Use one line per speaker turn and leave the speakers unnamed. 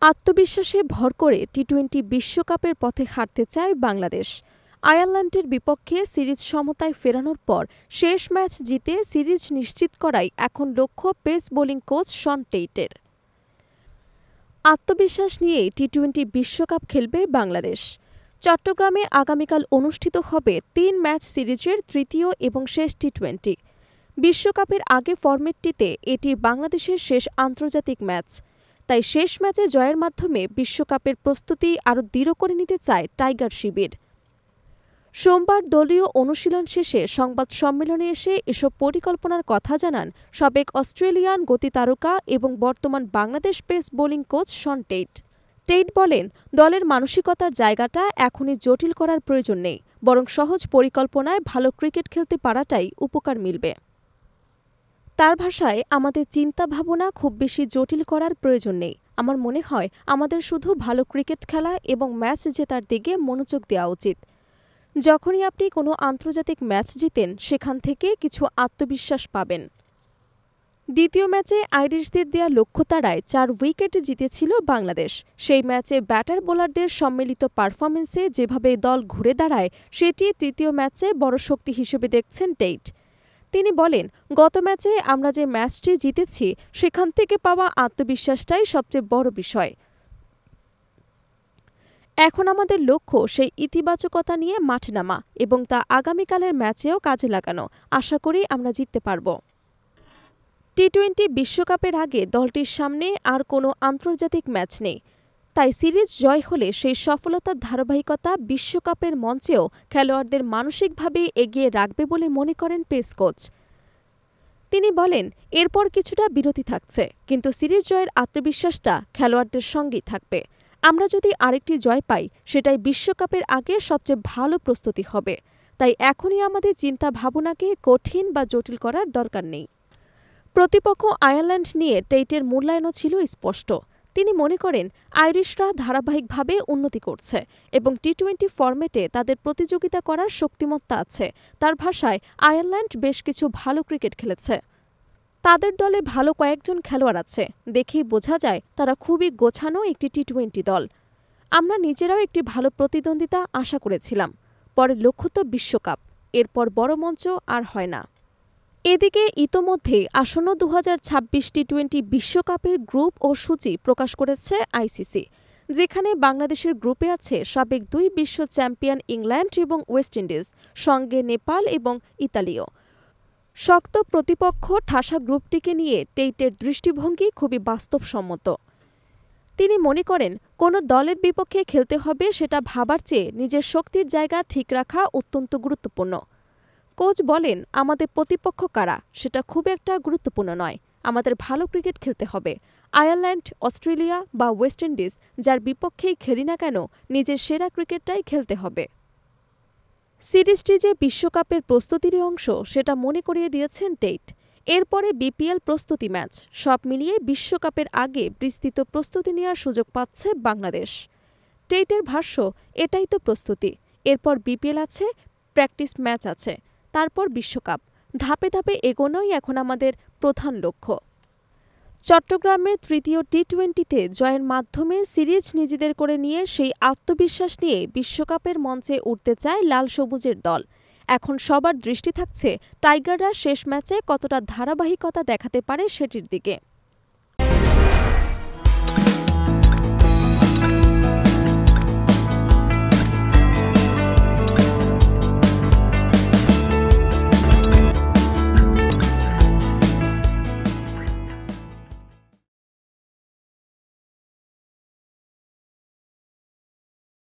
আত্মবিশ্বাসে ভর করে টি-২০ বিশ্বকাপের পথে হাঁটতে চায় বাংলাদেশ। আয়ারল্যান্ডের বিপক্ষে সিরিজ সমতায় ফেরানোর পর শেষ ম্যাচ জিতে সিরিজ নিশ্চিত করাই এখন লক্ষ্য পেস বোলিং কোচ শন টেইটের। আত্মবিশ্বাস নিয়েই টি-২০ বিশ্বকাপ খেলবে বাংলাদেশ। চট্টগ্রামে আগামীকাল অনুষ্ঠিত হবে ৩ ম্যাচ সিরিজের তৃতীয় এবং শেষ টি-২০। বিশ্বকাপের আগে ফরম্যাটটিতে এটি বাংলাদেশের শেষ আন্তর্জাতিক ম্যাচ। তাই শেষ ম্যাচে জয়ের মাধ্যমে বিশ্বকাপের প্রস্তুতি আরও দৃঢ় করে নিতে চায় টাইগার শিবির। সোমবার দলীয় অনুশীলন শেষে সংবাদ সম্মেলনে এসে এসব পরিকল্পনার কথা জানান সাবেক অস্ট্রেলিয়ান গতিতারকা এবং বর্তমান Bangladesh pace bowling coach Shaun Tait. Tait বলেন, দলের মানসিকতার জায়গাটা এখনই জটিল করার প্রয়োজন নেই, বরং সহজ পরিকল্পনায় ভালো ক্রিকেট খেলতে পারাটাই উপকার মিলবে। তার ভাষায়, আমাদের চিন্তা ভাবনা খুব বেশি জটিল করার প্রয়োজন নেই। আমার মনে হয় আমাদের শুধু ভালো ক্রিকেট খেলা এবং ম্যাচ জেতার দিকে মনোযোগ দেওয়া উচিত। যখনই আপনি কোনো আন্তর্জাতিক ম্যাচ জিতেন, সেখান থেকে কিছু আত্মবিশ্বাস পাবেন। দ্বিতীয় ম্যাচে আইরিশদের দেয়া লক্ষ্য তাড়ায় ৪ উইকেটে জিতেছিল বাংলাদেশ। সেই ম্যাচে ব্যাটার বোলারদের সম্মিলিত পারফরম্যান্সে যেভাবে দল ঘুরে দাঁড়ায়, সেটি তৃতীয় ম্যাচে বড় শক্তি হিসেবে দেখছেন টেইট। তিনি বলেন, গত ম্যাচে আমরা যে ম্যাচটি জিতেছি, সেখান থেকে পাওয়া আত্মবিশ্বাসটাই সবচেয়ে বড় বিষয়। এখন আমাদের লক্ষ্য সেই ইতিবাচকতা নিয়ে মাঠে নামা এবং তা আগামীকালের ম্যাচেও কাজে লাগানো। আশা করি আমরা জিততে পারব। টি-২০ বিশ্বকাপের আগে দলটির সামনে আর কোনো আন্তর্জাতিক ম্যাচ নেই। তাই সিরিজ জয় হলে সেই সফলতার ধারাবাহিকতা বিশ্বকাপের মঞ্চেও খেলোয়াড়দের মানসিকভাবে এগিয়ে রাখবে বলে মনে করেন পেস কোচ। তিনি বলেন, এরপর কিছুটা বিরতি থাকছে, কিন্তু সিরিজ জয়ের আত্মবিশ্বাসটা খেলোয়াড়দের সঙ্গেই থাকবে। আমরা যদি আরেকটি জয় পাই, সেটাই বিশ্বকাপের আগে সবচেয়ে ভালো প্রস্তুতি হবে। তাই এখনই আমাদের চিন্তা ভাবনাকে কঠিন বা জটিল করার দরকার নেই। প্রতিপক্ষ আয়ারল্যান্ড নিয়ে টেইটের মূল্যায়নও ছিল স্পষ্ট। তিনি মনে করেন, আইরিশরা ধারাবাহিকভাবে উন্নতি করছে এবং টি-২০ ফরম্যাটে তাদের প্রতিযোগিতা করার শক্তিমত্তা আছে। তার ভাষায়, আয়ারল্যান্ড বেশ কিছু ভালো ক্রিকেট খেলেছে। তাদের দলে ভালো কয়েকজন খেলোয়াড় আছে, দেখেই বোঝা যায় তারা খুবই গোছানো একটি টি-২০ দল। আমরা নিজেরাও একটি ভালো প্রতিদ্বন্দ্বিতা আশা করেছিলাম। পরের লক্ষ্য তো বিশ্বকাপ, এরপর বড় মঞ্চ আর হয় না। এদিকে ইতোমধ্যেই আসন্ন ২০২৬ টি-২০ বিশ্বকাপের গ্রুপ ও সূচি প্রকাশ করেছে আইসিসি, যেখানে বাংলাদেশের গ্রুপে আছে সাবেক ২ বিশ্ব চ্যাম্পিয়ন ইংল্যান্ড এবং ওয়েস্ট ইন্ডিজ, সঙ্গে নেপাল এবং ইতালিও। শক্ত প্রতিপক্ষ ঠাসা গ্রুপটিকে নিয়ে টেইটের দৃষ্টিভঙ্গি খুবই বাস্তবসম্মত। তিনি মনে করেন, কোনো দলের বিপক্ষে খেলতে হবে সেটা ভাবার চেয়ে নিজের শক্তির জায়গা ঠিক রাখা অত্যন্ত গুরুত্বপূর্ণ। কোচ বলেন, আমাদের প্রতিপক্ষ কারা সেটা খুব একটা গুরুত্বপূর্ণ নয়। আমাদের ভালো ক্রিকেট খেলতে হবে। আয়ারল্যান্ড, অস্ট্রেলিয়া বা ওয়েস্ট ইন্ডিজ যার বিপক্ষেই খেলি না কেন, নিজের সেরা ক্রিকেটটাই খেলতে হবে। সিরিজটি যে বিশ্বকাপের প্রস্তুতিরই অংশ, সেটা মনে করিয়ে দিয়েছেন টেইট। এরপরে বিপিএল প্রস্তুতি ম্যাচ, সব মিলিয়ে বিশ্বকাপের আগে বিস্তৃত প্রস্তুতি নেওয়ার সুযোগ পাচ্ছে বাংলাদেশ। টেইটের ভাষ্য, এটাই তো প্রস্তুতি। এরপর বিপিএল আছে, প্র্যাকটিস ম্যাচ আছে, তারপর বিশ্বকাপ। ধাপে ধাপে এগোনোই এখন আমাদের প্রধান লক্ষ্য। চট্টগ্রামের তৃতীয় টি-২০তে জয়ের মাধ্যমে সিরিজ নিজেদের করে নিয়ে সেই আত্মবিশ্বাস নিয়ে বিশ্বকাপের মঞ্চে উঠতে চায় লাল সবুজের দল। এখন সবার দৃষ্টি থাকছে টাইগাররা শেষ ম্যাচে কতটা ধারাবাহিকতা দেখাতে পারে সেটির দিকে।